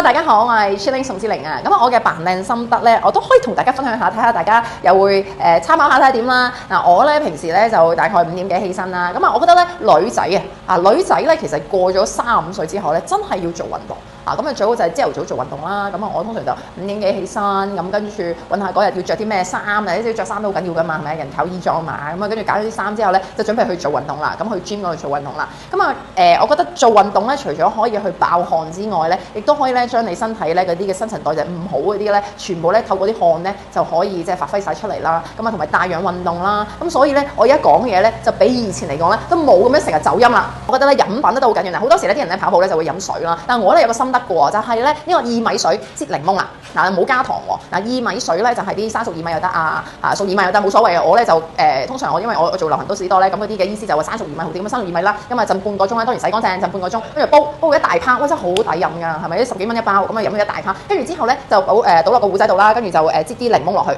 大家好，我係 Chilling 宋之玲啊。咁我嘅扮靚心得咧，我都可以同大家分享下，睇下大家又會參考下睇下點啦。我咧平時咧就大概5點幾起身啦。我覺得咧女仔女仔咧其實過咗35歲之後咧，真係要做運動。最好就係朝頭早做運動啦。我通常就5點幾起身，咁跟住揾下嗰日要着啲咩衫啊，啲着衫都好緊要噶嘛，係咪？人靠衣裝嘛。跟住揀咗啲衫之後咧，就準備去做運動啦。去 gym 嗰度做運動啦。我覺得做運動咧，除咗可以去爆汗之外咧，亦都可以咧將你身體咧嗰啲嘅新陳代謝唔好嗰啲咧，全部咧透過啲汗咧就可以即係發揮晒出嚟啦。同埋帶氧運動啦。所以咧我而家講嘢咧就比以前嚟講咧都冇咁樣成日走音啦。我覺得咧飲品都好緊要。好多時咧啲人咧跑步咧就會飲水啦，但係我咧有個心得嘅喎，就係咧呢個薏米水擠檸檬啦。冇加糖喎。薏米水咧就係啲生熟薏米又得熟薏米又得，冇所謂嘅。我咧就通常因為我做流行都市多咧，咁嗰啲嘅醫師就話生熟薏米好啲，咁生熟薏米啦，浸半個鐘啦，當然洗乾淨浸半個鐘，跟住煲一大泡，哇真係好抵飲㗎，係咪10幾蚊一包，咁飲咗一大泡，跟住之後咧就倒落個壺仔度啦，跟住就擠啲檸檬落去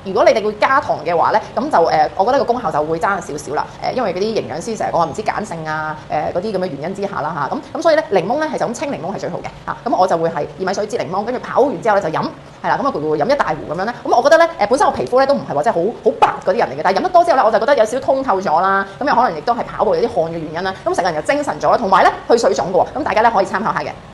如果你哋會加糖嘅話咧，咁就我覺得個功效就會爭少少啦。因為嗰啲營養師成日講話唔知鹼性嗰啲咁嘅原因之下啦咁所以咧檸檬咧係就咁清檸檬係最好嘅咁我就會係薏米水擠檸檬，跟住跑完之後咧就飲係啦，會飲一大壺咁樣咧。我覺得咧本身我皮膚咧都唔係話真係好白嗰啲人嚟嘅，但係飲得多之後咧我就覺得有少少通透咗啦。又可能亦都係跑步有啲汗嘅原因啦。成個人又精神咗啦，同埋咧去水腫嘅喎。大家咧可以參考下嘅。